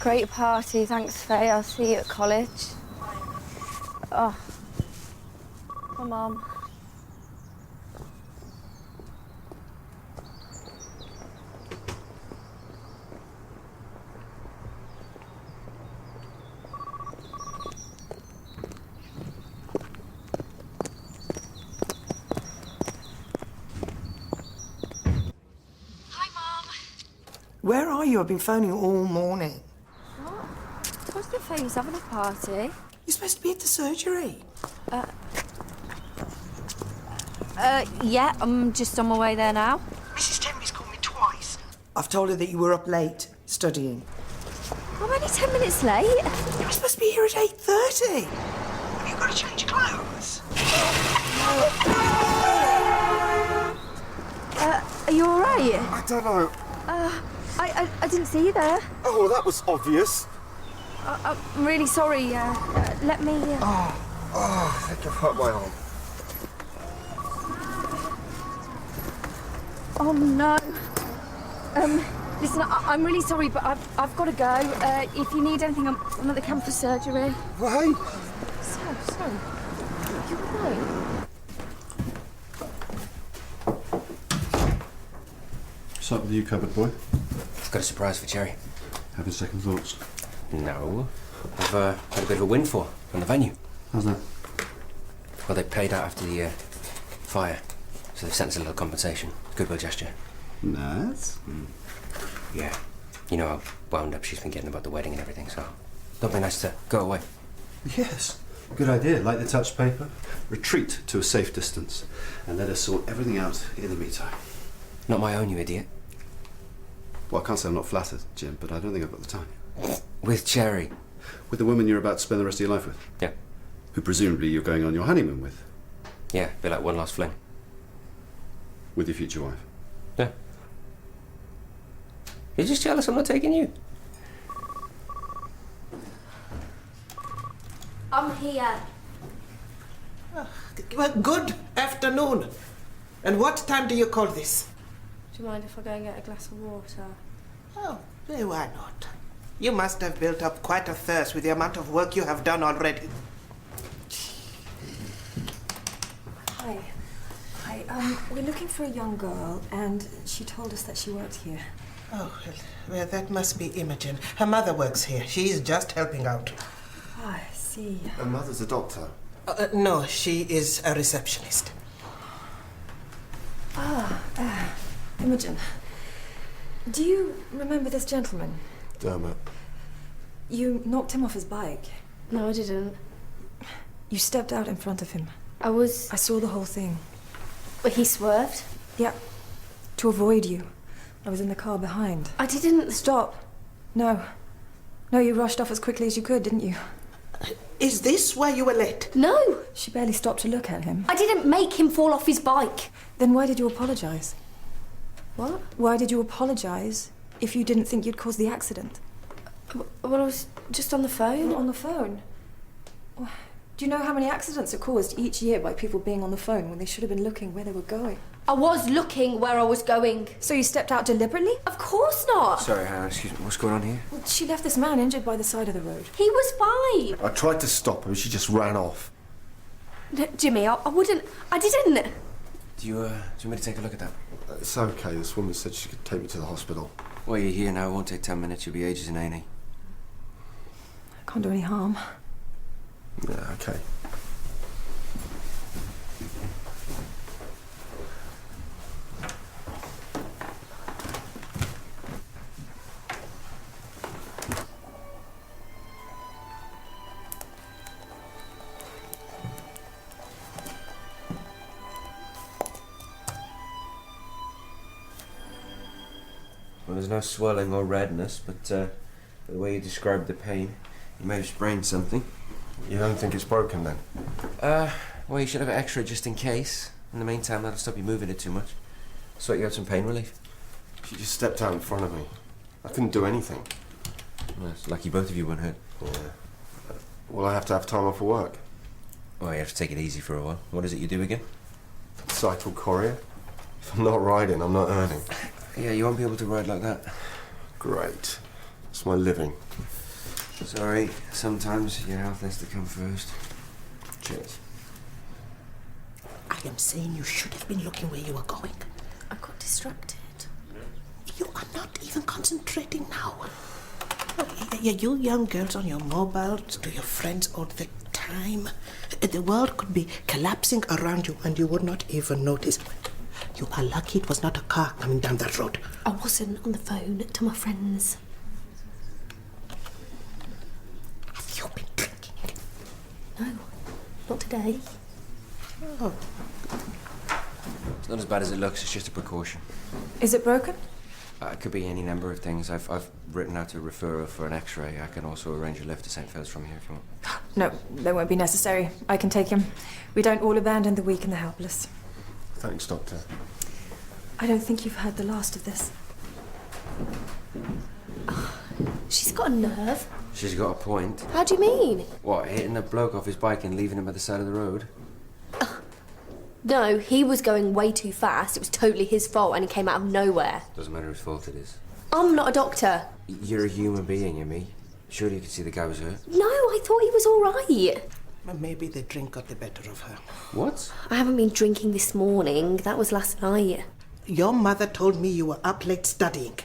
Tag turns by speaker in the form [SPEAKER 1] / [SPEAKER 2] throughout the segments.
[SPEAKER 1] Great party, thanks, Faye. I'll see you at college. Oh, my mum.
[SPEAKER 2] Where are you? I've been phoning you all morning.
[SPEAKER 1] What? I told you Faye was having a party.
[SPEAKER 2] You're supposed to be at the surgery.
[SPEAKER 1] Yeah, I'm just on my way there now.
[SPEAKER 2] Mrs. Temby's called me twice. I've told her that you were up late, studying.
[SPEAKER 1] I'm only 10 minutes late.
[SPEAKER 2] You were supposed to be here at 8:30. Have you got to change clothes?
[SPEAKER 1] Are you all right?
[SPEAKER 3] I don't know.
[SPEAKER 1] I didn't see you there.
[SPEAKER 3] Oh, that was obvious.
[SPEAKER 1] I'm really sorry. Let me...
[SPEAKER 3] I think I've hurt my arm.
[SPEAKER 1] Oh, no. Listen, I'm really sorry, but I've got to go. If you need anything, I'm at the campus surgery.
[SPEAKER 3] Well, hey.
[SPEAKER 1] So. You all right?
[SPEAKER 4] What's up with you, cupboard boy?
[SPEAKER 5] I've got a surprise for Cherry.
[SPEAKER 4] Having second thoughts?
[SPEAKER 5] No. I've had a bit of a windfall from the venue.
[SPEAKER 4] How's that?
[SPEAKER 5] Well, they paid out after the fire, so they've sent us a little compensation. Goodwill gesture.
[SPEAKER 4] Nice.
[SPEAKER 5] Yeah. You know how wound up she's been getting about the wedding and everything, so don't be nice to go away.
[SPEAKER 4] Yes. Good idea. Light the touch paper, retreat to a safe distance, and let us sort everything out in the meantime.
[SPEAKER 5] Not my own, you idiot.
[SPEAKER 4] Well, I can't say I'm not flattered, Jim, but I don't think I've got the time.
[SPEAKER 5] With Cherry.
[SPEAKER 4] With the woman you're about to spend the rest of your life with?
[SPEAKER 5] Yeah.
[SPEAKER 4] Who presumably you're going on your honeymoon with?
[SPEAKER 5] Yeah, be like one last fling.
[SPEAKER 4] With your future wife?
[SPEAKER 5] Yeah. You're just jealous I'm not taking you.
[SPEAKER 1] I'm here.
[SPEAKER 2] Well, good afternoon. And what time do you call this?
[SPEAKER 1] Do you mind if I go and get a glass of water?
[SPEAKER 2] Oh, why not? You must have built up quite a thirst with the amount of work you have done already.
[SPEAKER 6] Hi. We're looking for a young girl, and she told us that she worked here.
[SPEAKER 2] Oh, well, that must be Imogen. Her mother works here. She is just helping out.
[SPEAKER 6] Oh, I see.
[SPEAKER 3] Her mother's a doctor.
[SPEAKER 2] No, she is a receptionist.
[SPEAKER 6] Imogen, do you remember this gentleman?
[SPEAKER 3] Dermot.
[SPEAKER 6] You knocked him off his bike.
[SPEAKER 1] No, I didn't.
[SPEAKER 6] You stepped out in front of him.
[SPEAKER 1] I
[SPEAKER 6] saw the whole thing.
[SPEAKER 1] But he swerved.
[SPEAKER 6] Yeah. To avoid you. I was in the car behind.
[SPEAKER 1] I didn't...
[SPEAKER 6] Stop. No. No, you rushed off as quickly as you could, didn't you?
[SPEAKER 2] Is this why you were late?
[SPEAKER 1] No!
[SPEAKER 6] She barely stopped to look at him.
[SPEAKER 1] I didn't make him fall off his bike.
[SPEAKER 6] Then why did you apologize?
[SPEAKER 1] What?
[SPEAKER 6] Why did you apologize if you didn't think you'd caused the accident?
[SPEAKER 1] Well, I was just on the phone.
[SPEAKER 6] On the phone? Do you know how many accidents are caused each year by people being on the phone when they should have been looking where they were going?
[SPEAKER 1] I was looking where I was going.
[SPEAKER 6] So you stepped out deliberately?
[SPEAKER 1] Of course not.
[SPEAKER 5] Sorry, excuse me, what's going on here?
[SPEAKER 6] Well, she left this man injured by the side of the road.
[SPEAKER 1] He was fine.
[SPEAKER 3] I tried to stop her, but she just ran off.
[SPEAKER 1] No, Jimmy, I wouldn't... I didn't.
[SPEAKER 5] Do you want me to take a look at that?
[SPEAKER 3] It's okay. This woman said she could take me to the hospital.
[SPEAKER 5] Well, you're here now. It won't take 10 minutes. You'll be ages in A&E.
[SPEAKER 6] I can't do any harm.
[SPEAKER 3] Yeah, okay.
[SPEAKER 5] Well, there's no swelling or redness, but the way you described the pain, you may have sprained something.
[SPEAKER 3] You don't think it's broken then?
[SPEAKER 5] Well, you should have an extra just in case. In the meantime, that'll stop you moving it too much. Sweat you out some pain relief.
[SPEAKER 3] She just stepped out in front of me. I couldn't do anything.
[SPEAKER 5] Well, it's lucky both of you weren't hurt.
[SPEAKER 3] Yeah. Well, I have to have time off for work.
[SPEAKER 5] Oh, you have to take it easy for a while. What is it you do again?
[SPEAKER 3] Cycle courier. If I'm not riding, I'm not earning.
[SPEAKER 5] Yeah, you won't be able to ride like that.
[SPEAKER 3] Great. It's my living.
[SPEAKER 5] Sorry, sometimes your health has to come first. Cheers.
[SPEAKER 2] I am saying you should have been looking where you were going.
[SPEAKER 1] I got distracted.
[SPEAKER 2] You are not even concentrating now. You young girls on your mobiles, to your friends all the time. The world could be collapsing around you and you would not even notice. You are lucky it was not a car coming down that road.
[SPEAKER 7] I wasn't on the phone to my friends.
[SPEAKER 2] Have you been drinking?
[SPEAKER 7] No, not today.
[SPEAKER 2] Oh.
[SPEAKER 5] It's not as bad as it looks, it's just a precaution.
[SPEAKER 6] Is it broken?
[SPEAKER 5] It could be any number of things. I've written out a referral for an x-ray. I can also arrange a lift to St. Phil's from here if you want.
[SPEAKER 6] No, that won't be necessary. I can take him. We don't all abandon the weak and the helpless.
[SPEAKER 3] Thanks, Doctor.
[SPEAKER 6] I don't think you've heard the last of this.
[SPEAKER 7] She's got a nerve.
[SPEAKER 5] She's got a point.
[SPEAKER 7] How do you mean?
[SPEAKER 5] What, hitting a bloke off his bike and leaving him at the side of the road?
[SPEAKER 7] No, he was going way too fast. It was totally his fault and he came out of nowhere.
[SPEAKER 5] Doesn't matter whose fault it is.
[SPEAKER 7] I'm not a doctor.
[SPEAKER 5] You're a human being, you me. Surely you could see the guy was hurt.
[SPEAKER 7] No, I thought he was all right.
[SPEAKER 2] Maybe the drink got the better of her.
[SPEAKER 5] What?
[SPEAKER 7] I haven't been drinking this morning. That was last night.
[SPEAKER 2] Your mother told me you were up late studying.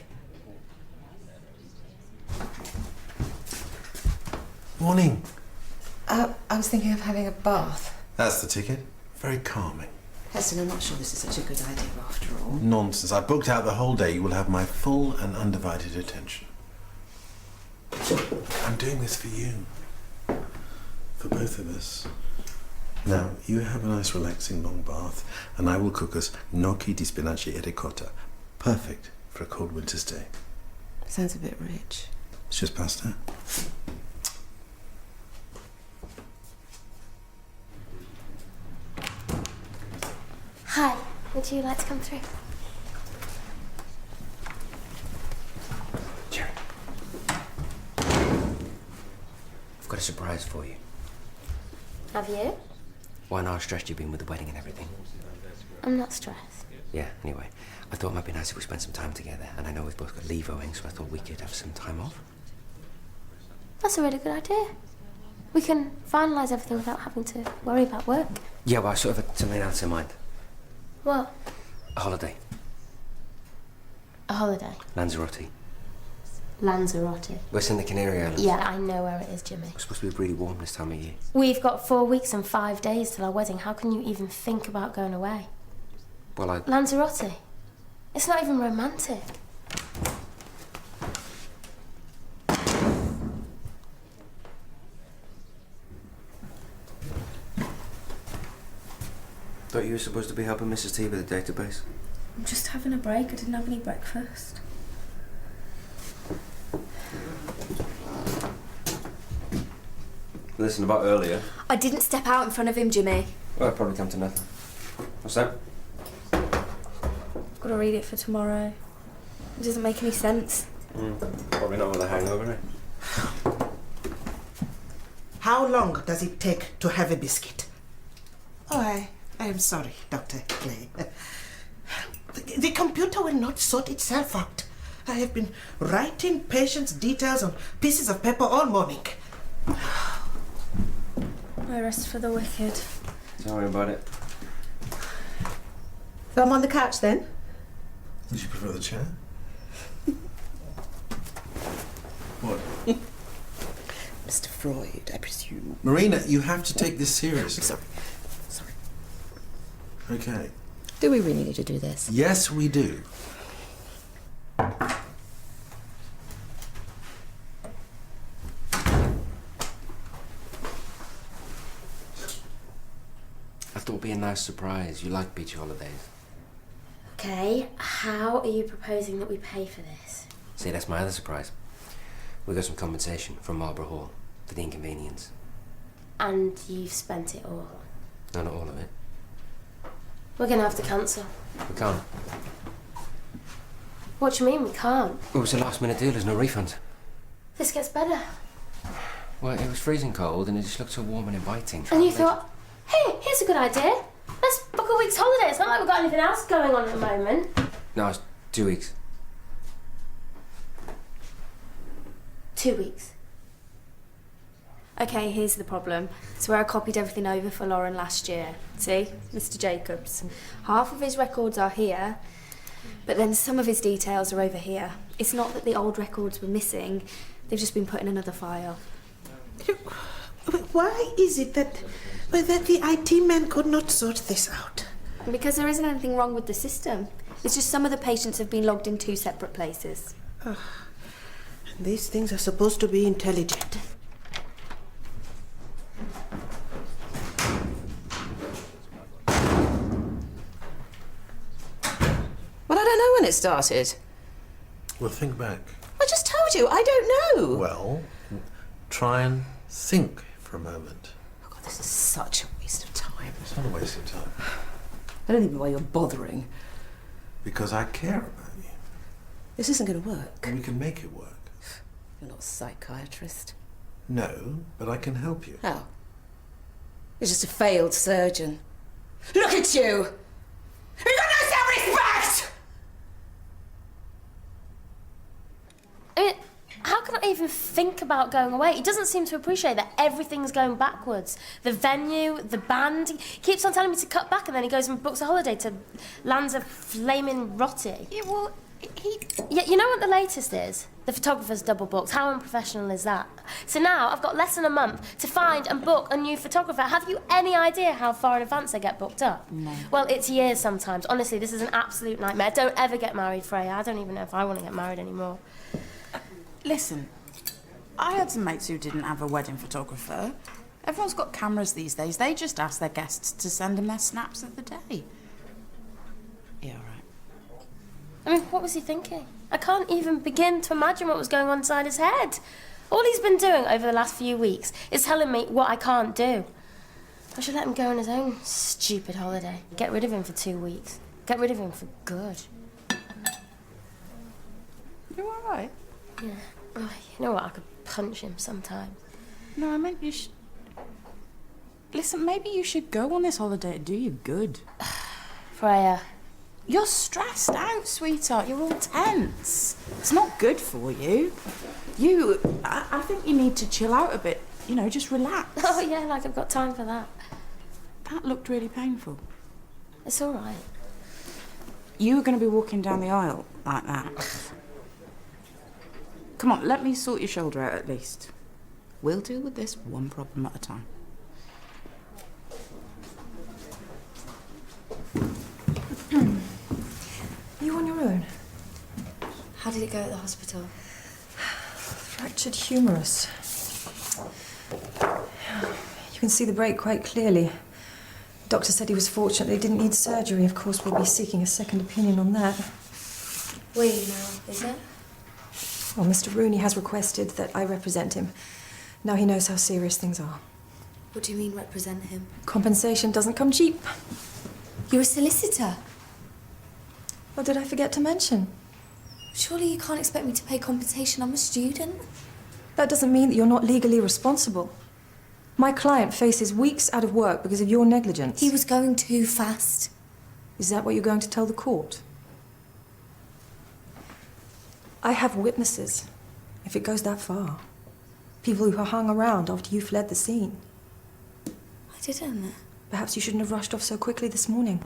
[SPEAKER 4] Morning.
[SPEAKER 8] I was thinking of having a bath.
[SPEAKER 4] That's the ticket. Very calming.
[SPEAKER 8] Heston, I'm not sure this is such a good idea after all.
[SPEAKER 4] Nonsense. I booked out the whole day. You will have my full and undivided attention. I'm doing this for you. For both of us. Now, you have a nice relaxing long bath, and I will cook us gnocchi di spinaci e ricotta. Perfect for a cold winter's day.
[SPEAKER 8] Sounds a bit rich.
[SPEAKER 4] It's just pasta.
[SPEAKER 7] Hi, would you like to come through?
[SPEAKER 5] Jerry. I've got a surprise for you.
[SPEAKER 7] Have you?
[SPEAKER 5] Why not how stressed you've been with the wedding and everything?
[SPEAKER 7] I'm not stressed.
[SPEAKER 5] Yeah, anyway. I thought it might be nice if we spent some time together, and I know we've both got leave owing, so I thought we could have some time off.
[SPEAKER 7] That's a really good idea. We can finalise everything without having to worry about work.
[SPEAKER 5] Yeah, well, I sort of had something else in mind.
[SPEAKER 7] What?
[SPEAKER 5] A holiday.
[SPEAKER 7] A holiday?
[SPEAKER 5] Lanzarote.
[SPEAKER 7] Lanzarote.
[SPEAKER 5] We're in the Canary Islands.
[SPEAKER 7] Yeah, I know where it is, Jimmy.
[SPEAKER 5] It's supposed to be really warm this time of year.
[SPEAKER 7] We've got 4 weeks and 5 days till our wedding. How can you even think about going away?
[SPEAKER 5] Well,
[SPEAKER 7] Lanzarote? It's not even romantic.
[SPEAKER 5] Thought you were supposed to be helping Mrs. T with the database.
[SPEAKER 1] I'm just having a break. I didn't have any breakfast.
[SPEAKER 5] Listen, about earlier.
[SPEAKER 1] I didn't step out in front of him, Jimmy.
[SPEAKER 5] Well, it'll probably come to nothing. What's that?
[SPEAKER 1] I've got to read it for tomorrow. It doesn't make any sense.
[SPEAKER 5] Probably not with a hangover, eh?
[SPEAKER 2] How long does it take to have a biscuit? Oh, I am sorry, Dr. Clay. The computer will not sort itself out. I have been writing patients' details on pieces of paper all morning.
[SPEAKER 1] No rest for the wicked.
[SPEAKER 5] Don't worry about it.
[SPEAKER 8] So I'm on the couch then?
[SPEAKER 4] Would you prefer the chair? What?
[SPEAKER 8] Mr. Freud, I presume.
[SPEAKER 4] Marina, you have to take this seriously.
[SPEAKER 8] Sorry.
[SPEAKER 4] Okay.
[SPEAKER 8] Do we really need to do this?
[SPEAKER 4] Yes, we do.
[SPEAKER 5] I thought it'd be a nice surprise. You like beach holidays.
[SPEAKER 7] Okay, how are you proposing that we pay for this?
[SPEAKER 5] See, that's my other surprise. We got some compensation from Marlborough Hall for the inconvenience.
[SPEAKER 7] And you've spent it all.
[SPEAKER 5] No, not all of it.
[SPEAKER 7] We're gonna have to cancel.
[SPEAKER 5] We can't.
[SPEAKER 7] What do you mean we can't?
[SPEAKER 5] It was a last minute deal, there's no refund.
[SPEAKER 7] This gets better.
[SPEAKER 5] Well, it was freezing cold and it just looked so warm and inviting.
[SPEAKER 7] And you thought, hey, here's a good idea. Let's book a week's holiday. It's not like we've got anything else going on at the moment.
[SPEAKER 5] No, it's 2 weeks.
[SPEAKER 7] 2 weeks.
[SPEAKER 9] Okay, here's the problem. It's where I copied everything over for Lauren last year. See? Mr. Jacobs. Half of his records are here, but then some of his details are over here. It's not that the old records were missing, they've just been put in another file.
[SPEAKER 2] Why is it that the IT man could not sort this out?
[SPEAKER 9] Because there isn't anything wrong with the system. It's just some of the patients have been logged in 2 separate places.
[SPEAKER 2] These things are supposed to be intelligent.
[SPEAKER 8] Well, I don't know when it started.
[SPEAKER 4] Well, think back.
[SPEAKER 8] I just told you, I don't know.
[SPEAKER 4] Well, try and think for a moment.
[SPEAKER 8] Oh, God, this is such a waste of time.
[SPEAKER 4] It's not a waste of time.
[SPEAKER 8] I don't even know why you're bothering.
[SPEAKER 4] Because I care about you.
[SPEAKER 8] This isn't going to work.
[SPEAKER 4] And we can make it work.
[SPEAKER 8] You're not a psychiatrist.
[SPEAKER 4] No, but I can help you.
[SPEAKER 8] How? You're just a failed surgeon. Look at you! You've got no self-respect!
[SPEAKER 7] I mean, how can I even think about going away? He doesn't seem to appreciate that everything's going backwards. The venue, the band. He keeps on telling me to cut back, and then he goes and books a holiday to lands of flaming rotty.
[SPEAKER 6] Yeah, well,
[SPEAKER 7] Yeah, you know what the latest is? The photographer's double booked. How unprofessional is that? So now I've got less than a month to find and book a new photographer. Have you any idea how far in advance I get booked up?
[SPEAKER 6] No.
[SPEAKER 7] Well, it's years sometimes. Honestly, this is an absolute nightmare. Don't ever get married, Freya. I don't even know if I want to get married anymore.
[SPEAKER 10] Listen, I had some mates who didn't have a wedding photographer. Everyone's got cameras these days. They just ask their guests to send them their snaps of the day. Yeah, all right.
[SPEAKER 7] I mean, what was he thinking? I can't even begin to imagine what was going on inside his head. All he's been doing over the last few weeks is telling me what I can't do. I should let him go on his own stupid holiday. Get rid of him for 2 weeks. Get rid of him for good.
[SPEAKER 10] You all right?
[SPEAKER 7] Yeah. Oh, you know what? I could punch him sometimes.
[SPEAKER 10] No, I meant you should... Listen, maybe you should go on this holiday. It'd do you good.
[SPEAKER 7] Freya.
[SPEAKER 10] You're stressed out, sweetheart. You're all tense. It's not good for you. I think you need to chill out a bit. You know, just relax.
[SPEAKER 7] Oh, yeah, like I've got time for that.
[SPEAKER 10] That looked really painful.
[SPEAKER 7] It's all right.
[SPEAKER 10] You were going to be walking down the aisle like that. Come on, let me sort your shoulder out at least. We'll deal with this one problem at a time.
[SPEAKER 6] You on your own?
[SPEAKER 9] How did it go at the hospital?
[SPEAKER 6] Fractured humerus. You can see the break quite clearly. Doctor said he was fortunate they didn't need surgery. Of course, we'll be seeking a second opinion on that.
[SPEAKER 9] We now, is it?
[SPEAKER 6] Well, Mr. Rooney has requested that I represent him. Now he knows how serious things are.
[SPEAKER 9] What do you mean, represent him?
[SPEAKER 6] Compensation doesn't come cheap.
[SPEAKER 9] You're a solicitor.
[SPEAKER 6] What did I forget to mention?
[SPEAKER 9] Surely you can't expect me to pay compensation. I'm a student.
[SPEAKER 6] That doesn't mean that you're not legally responsible. My client faces weeks out of work because of your negligence.
[SPEAKER 9] He was going too fast.
[SPEAKER 6] Is that what you're going to tell the court? I have witnesses, if it goes that far. People who hung around after you fled the scene.
[SPEAKER 9] I didn't.
[SPEAKER 6] Perhaps you shouldn't have rushed off so quickly this morning.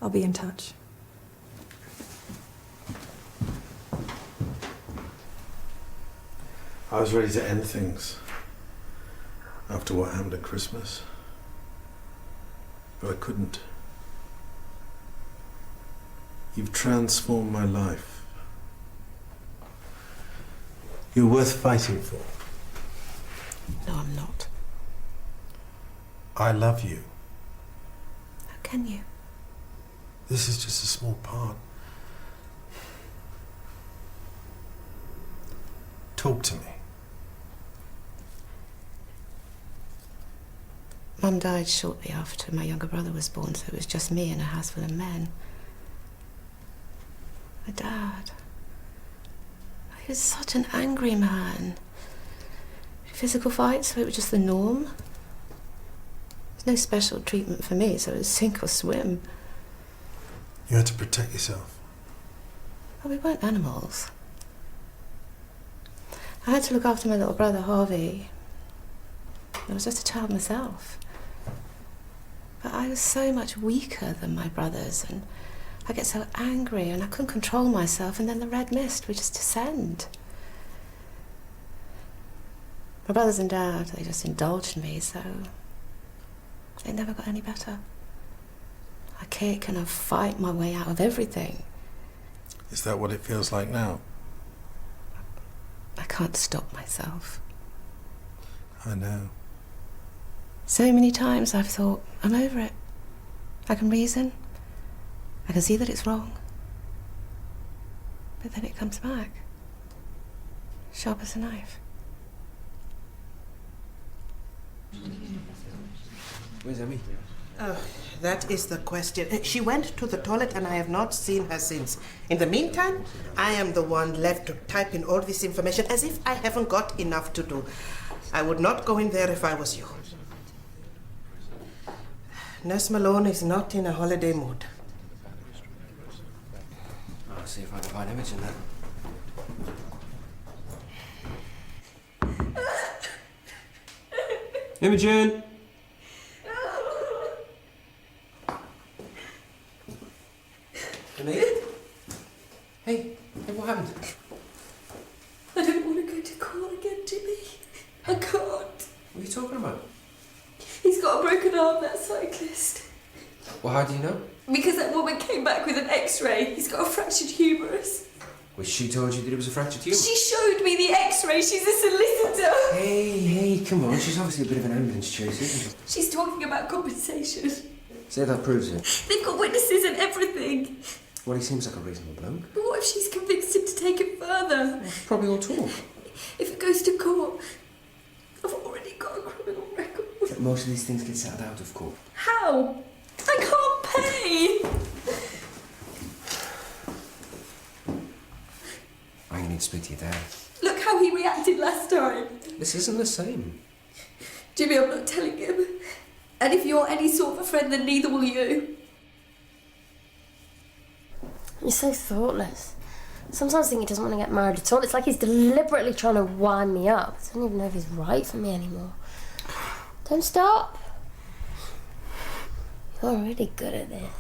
[SPEAKER 6] I'll be in touch.
[SPEAKER 4] I was ready to end things after what happened at Christmas, but I couldn't. You've transformed my life. You're worth fighting for.
[SPEAKER 2] No, I'm not.
[SPEAKER 4] I love you.
[SPEAKER 2] How can you?
[SPEAKER 4] This is just a small part. Talk to me.
[SPEAKER 8] Mum died shortly after my younger brother was born, so it was just me and a house full of men. My dad. He was such an angry man. Physical fights, so it was just the norm. There's no special treatment for me, so it was sink or swim.
[SPEAKER 4] You had to protect yourself.
[SPEAKER 8] Well, we weren't animals. I had to look after my little brother, Harvey. I was just a child myself. But I was so much weaker than my brothers, and I get so angry and I couldn't control myself, and then the red mist would just descend. My brothers and Dad, they just indulged me, so it never got any better. I kick and I fight my way out of everything.
[SPEAKER 4] Is that what it feels like now?
[SPEAKER 8] I can't stop myself.
[SPEAKER 4] I know.
[SPEAKER 8] So many times I've thought, I'm over it. I can reason. I can see that it's wrong. But then it comes back. Sharp as a knife.
[SPEAKER 5] Where's Emmy?
[SPEAKER 2] That is the question. She went to the toilet and I have not seen her since. In the meantime, I am the one left to type in all this information as if I haven't got enough to do. I would not go in there if I was you. Nurse Malone is not in a holiday mood.
[SPEAKER 5] I'll see if I can find Imogen then. Imogen! Emmy? Hey, what happened?
[SPEAKER 1] I don't want to go to court again, Jimmy. I can't.
[SPEAKER 5] What are you talking about?
[SPEAKER 1] He's got a broken arm, that cyclist.
[SPEAKER 5] Well, how do you know?
[SPEAKER 1] Because that woman came back with an x-ray. He's got a fractured humerus.
[SPEAKER 5] Well, she told you that it was a fractured humerus?
[SPEAKER 1] She showed me the x-ray. She's a solicitor.
[SPEAKER 5] Hey, come on. She's obviously a bit of an ambulance chaser, isn't she?
[SPEAKER 1] She's talking about compensation.
[SPEAKER 5] Say that proves it.
[SPEAKER 1] They've got witnesses and everything.
[SPEAKER 5] Well, he seems like a reasonable bloke.
[SPEAKER 1] But what if she's convinced him to take it further?
[SPEAKER 5] Well, probably all talk.
[SPEAKER 1] If it goes to court, I've already got a criminal record.
[SPEAKER 5] But most of these things get settled out of court.
[SPEAKER 1] How? I can't pay.
[SPEAKER 5] I'm going to need to speak to your dad.
[SPEAKER 1] Look how he reacted last time.
[SPEAKER 5] This isn't the same.
[SPEAKER 1] Jimmy, I'm not telling him. And if you're any sort of a friend, then neither will you.
[SPEAKER 7] You're so thoughtless. Sometimes I think he doesn't want to get married at all. It's like he's deliberately trying to wind me up. I don't even know if he's right for me anymore. Don't stop. You're really good at this.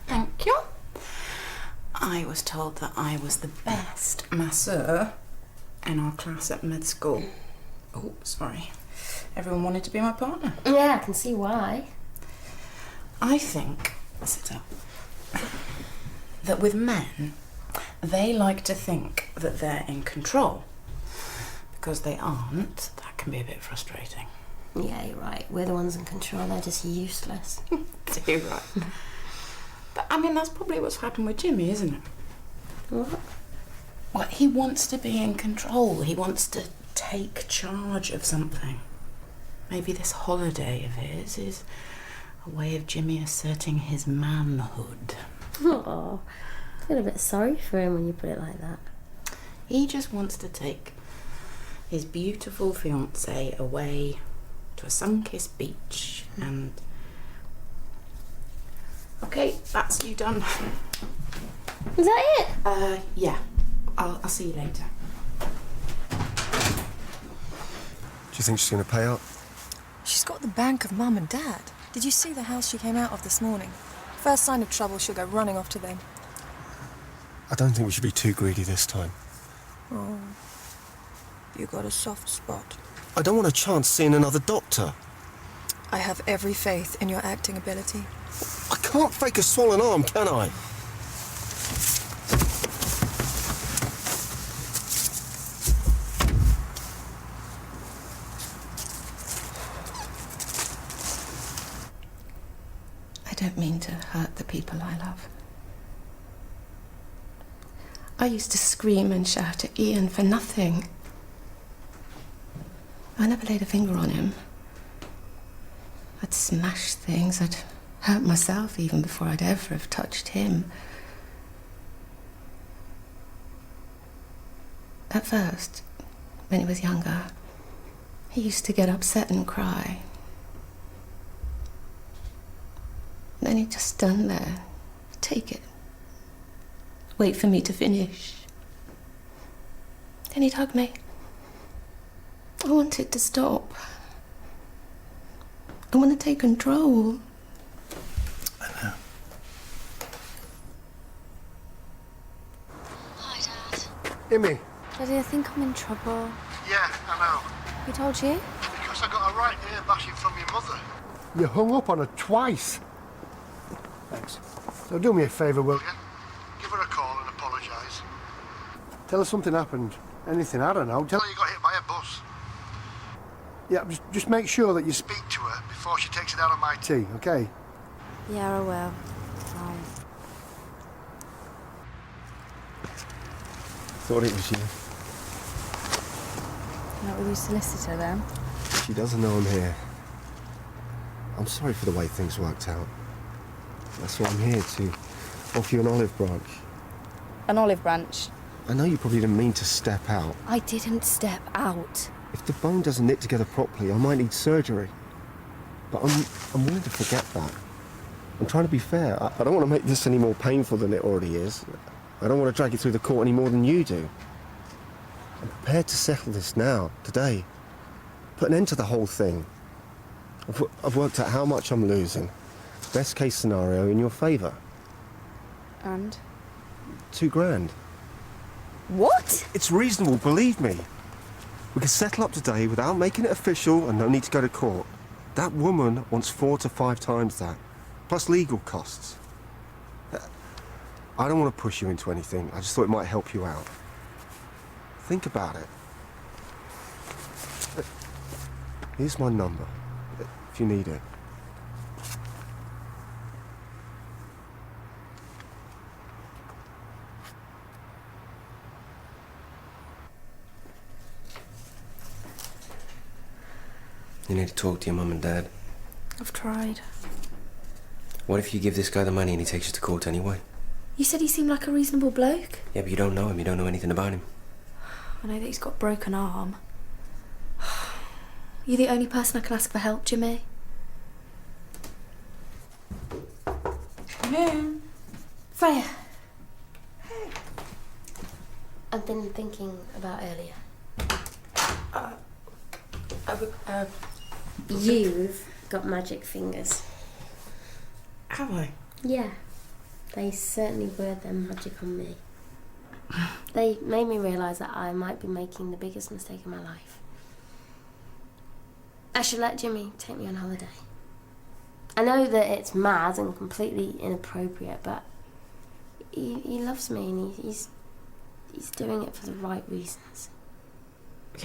[SPEAKER 10] Thank you. I was told that I was the best masseur in our class at med school. Oh, sorry. Everyone wanted to be my partner.
[SPEAKER 7] Yeah, I can see why.
[SPEAKER 10] I think, sit up, that with men, they like to think that they're in control. Because they aren't, that can be a bit frustrating.
[SPEAKER 7] Yeah, you're right. We're the ones in control. They're just useless.
[SPEAKER 10] You're right. But, I mean, that's probably what's happened with Jimmy, isn't it?
[SPEAKER 7] What?
[SPEAKER 10] Well, he wants to be in control. He wants to take charge of something. Maybe this holiday of his is a way of Jimmy asserting his manhood.
[SPEAKER 7] Oh, I feel a bit sorry for him when you put it like that.
[SPEAKER 10] He just wants to take his beautiful fiancée away to a sun-kissed beach and... Okay, that's you done.
[SPEAKER 7] Is that it?
[SPEAKER 10] Yeah. I'll see you later.
[SPEAKER 3] Do you think she's going to pay up?
[SPEAKER 6] She's got the bank of Mum and Dad. Did you see the house she came out of this morning? First sign of trouble, she'll go running off to them.
[SPEAKER 3] I don't think we should be too greedy this time.
[SPEAKER 6] Oh, you got a soft spot.
[SPEAKER 3] I don't want a chance seeing another doctor.
[SPEAKER 6] I have every faith in your acting ability.
[SPEAKER 3] I can't fake a swollen arm, can I?
[SPEAKER 8] I don't mean to hurt the people I love. I used to scream and shout at Ian for nothing. I never laid a finger on him. I'd smash things, I'd hurt myself even before I'd ever have touched him. At first, when he was younger, he used to get upset and cry. Then he'd just stand there, take it, wait for me to finish. Then he'd hug me, I want it to stop. I want to take control.
[SPEAKER 4] I know.
[SPEAKER 9] Hi, Dad.
[SPEAKER 3] Gimme.
[SPEAKER 9] Daddy, I think I'm in trouble.
[SPEAKER 11] Yeah, I know.
[SPEAKER 9] Who told you?
[SPEAKER 11] Because I got a right ear bashing from your mother.
[SPEAKER 3] You hung up on her twice. Thanks. So do me a favour, will you?
[SPEAKER 11] Give her a call and apologise.
[SPEAKER 3] Tell her something happened. Anything, I don't know.
[SPEAKER 11] Tell her you got hit by a bus.
[SPEAKER 3] Yeah, just make sure that you speak to her before she takes it out of my tea, okay?
[SPEAKER 9] Yeah, I will. Right.
[SPEAKER 3] Thought it was you.
[SPEAKER 9] Not with your solicitor, then?
[SPEAKER 3] She doesn't know I'm here. I'm sorry for the way things worked out. That's why I'm here, to offer you an olive branch.
[SPEAKER 9] An olive branch?
[SPEAKER 3] I know you probably didn't mean to step out.
[SPEAKER 9] I didn't step out.
[SPEAKER 3] If the bone doesn't knit together properly, I might need surgery. But I'm willing to forget that. I'm trying to be fair. I don't want to make this any more painful than it already is. I don't want to drag you through the court any more than you do. I'm prepared to settle this now, today. Put an end to the whole thing. I've worked out how much I'm losing. Best case scenario in your favour.
[SPEAKER 9] And?
[SPEAKER 3] $2,000.
[SPEAKER 9] What?
[SPEAKER 3] It's reasonable, believe me. We can settle up today without making it official and no need to go to court. That woman wants 4 to 5 times that, plus legal costs. I don't want to push you into anything. I just thought it might help you out. Think about it. Here's my number, if you need it.
[SPEAKER 5] You need to talk to your mum and dad.
[SPEAKER 9] I've tried.
[SPEAKER 5] What if you give this guy the money and he takes you to court anyway?
[SPEAKER 9] You said he seemed like a reasonable bloke.
[SPEAKER 5] Yeah, but you don't know him. You don't know anything about him.
[SPEAKER 9] I know that he's got a broken arm. You're the only person I can ask for help, Jimmy.
[SPEAKER 10] Come in.
[SPEAKER 7] Freya. I've been thinking about earlier. You've got magic fingers.
[SPEAKER 8] Have I?
[SPEAKER 7] Yeah. They certainly were their magic on me. They made me realise that I might be making the biggest mistake of my life. I should let Jimmy take me on holiday. I know that it's mad and completely inappropriate, but he loves me and he's doing it for the right reasons.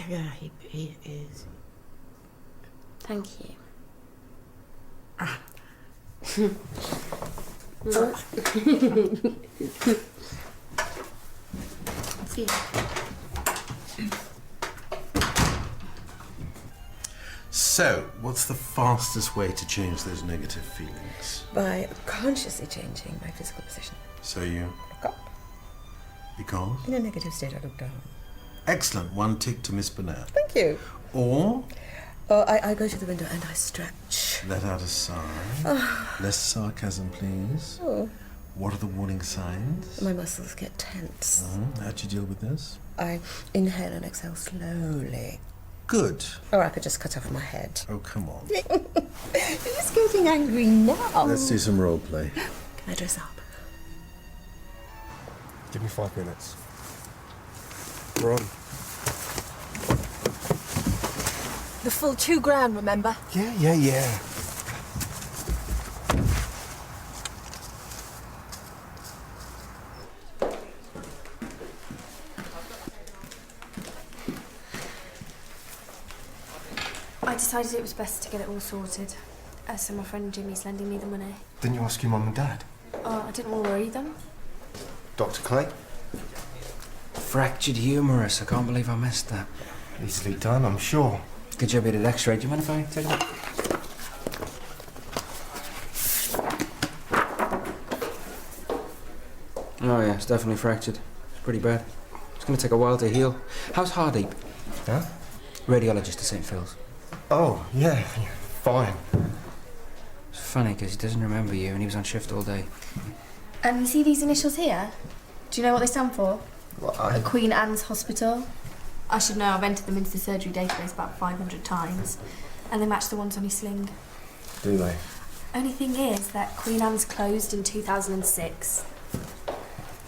[SPEAKER 8] Yeah, he is.
[SPEAKER 7] Thank you. See you.
[SPEAKER 4] So, what's the fastest way to change those negative feelings?
[SPEAKER 6] By consciously changing my physical position.
[SPEAKER 4] So you
[SPEAKER 6] Look up.
[SPEAKER 4] Because?
[SPEAKER 6] In a negative state, I look down.
[SPEAKER 4] Excellent. 1 tick to Miss Burnett.
[SPEAKER 6] Thank you.
[SPEAKER 4] Or
[SPEAKER 6] I go to the window and I stretch.
[SPEAKER 4] let out a sigh. Less sarcasm, please.
[SPEAKER 6] Oh.
[SPEAKER 4] What are the warning signs?
[SPEAKER 6] My muscles get tense.
[SPEAKER 4] How'd you deal with this?
[SPEAKER 6] I inhale and exhale slowly.
[SPEAKER 4] Good.
[SPEAKER 6] Or I could just cut off my head.
[SPEAKER 4] Oh, come on.
[SPEAKER 6] You're just getting angry now.
[SPEAKER 4] Let's do some role play.
[SPEAKER 6] Can I dress up?
[SPEAKER 3] Give me 5 minutes. We're on.
[SPEAKER 6] The full $2,000, remember?
[SPEAKER 3] Yeah.
[SPEAKER 9] I decided it was best to get it all sorted. So my friend Jimmy's lending me the money.
[SPEAKER 3] Didn't you ask your mum and dad?
[SPEAKER 9] Oh, I didn't want to worry them.
[SPEAKER 3] Dr. Clay?
[SPEAKER 5] Fractured humerus. I can't believe I missed that.
[SPEAKER 3] Easily done, I'm sure.
[SPEAKER 5] Good job you did X-ray. Do you mind if I take a look? Oh yeah, it's definitely fractured. It's pretty bad. It's going to take a while to heal. How's Hardeep?
[SPEAKER 3] Huh?
[SPEAKER 5] Radiologist at St. Phil's.
[SPEAKER 3] Oh, yeah, fine.
[SPEAKER 5] It's funny because he doesn't remember you and he was on shift all day.
[SPEAKER 9] And you see these initials here? Do you know what they stand for?
[SPEAKER 3] Well,
[SPEAKER 9] Queen Anne's Hospital. I should know, I've entered them into the surgery database about 500 times, and they match the ones on his sling.
[SPEAKER 3] Do they?
[SPEAKER 9] Only thing is that Queen Anne's closed in 2006.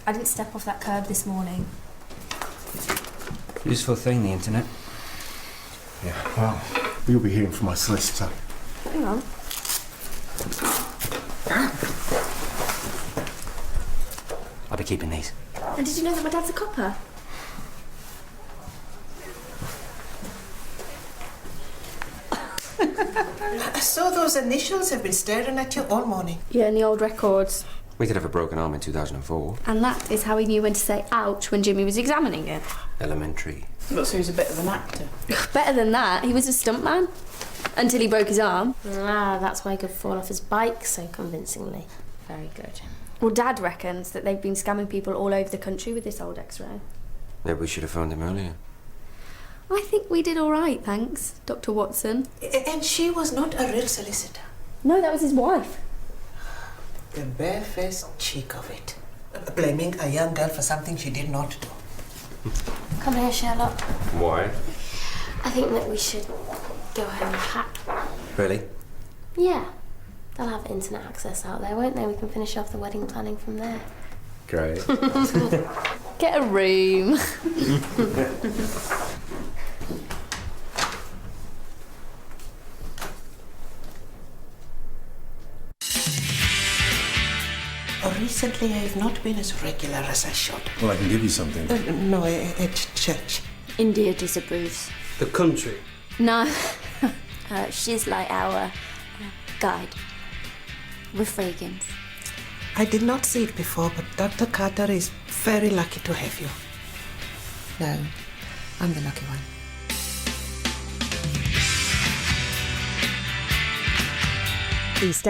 [SPEAKER 9] I didn't step off that curb this morning.
[SPEAKER 12] Useful thing, the internet.
[SPEAKER 3] Yeah, well, you'll be hearing from my solicitor.
[SPEAKER 9] Hang on.
[SPEAKER 12] I'll be keeping these.
[SPEAKER 9] And did you know that my dad's a copper?
[SPEAKER 2] So those initials have been staring at you all morning.
[SPEAKER 9] Yeah, in the old records.
[SPEAKER 5] We did have a broken arm in 2004.
[SPEAKER 9] And that is how he knew when to say ouch when Jimmy was examining it.
[SPEAKER 5] Elementary.
[SPEAKER 10] Look, so he's a bit of an actor.
[SPEAKER 9] Better than that, he was a stuntman. Until he broke his arm.
[SPEAKER 7] Ah, that's why he could fall off his bike so convincingly. Very good.
[SPEAKER 9] Well, Dad reckons that they've been scamming people all over the country with this old X-ray.
[SPEAKER 5] Maybe we should have phoned him earlier.
[SPEAKER 9] I think we did all right, thanks, Dr. Watson.
[SPEAKER 2] And she was not a real solicitor.
[SPEAKER 9] No, that was his wife.
[SPEAKER 2] The barefaced cheek of it. Blaming a young girl for something she did not do.
[SPEAKER 7] Come here, Sherlock.
[SPEAKER 5] Why?
[SPEAKER 7] I think that we should go home and pack.
[SPEAKER 5] Really?
[SPEAKER 7] Yeah. They'll have internet access out there, won't they? We can finish off the wedding planning from there.
[SPEAKER 5] Great.
[SPEAKER 9] Get a room.
[SPEAKER 2] Recently, I have not been as regular as I should.
[SPEAKER 4] Well, I can give you something.
[SPEAKER 2] No, at church.
[SPEAKER 9] India disapproves.
[SPEAKER 12] The country.
[SPEAKER 9] No. She's like our guide. We're Fragans.
[SPEAKER 2] I did not see it before, but Dr. Carter is very lucky to have you. No, I'm the lucky one.
[SPEAKER 13] East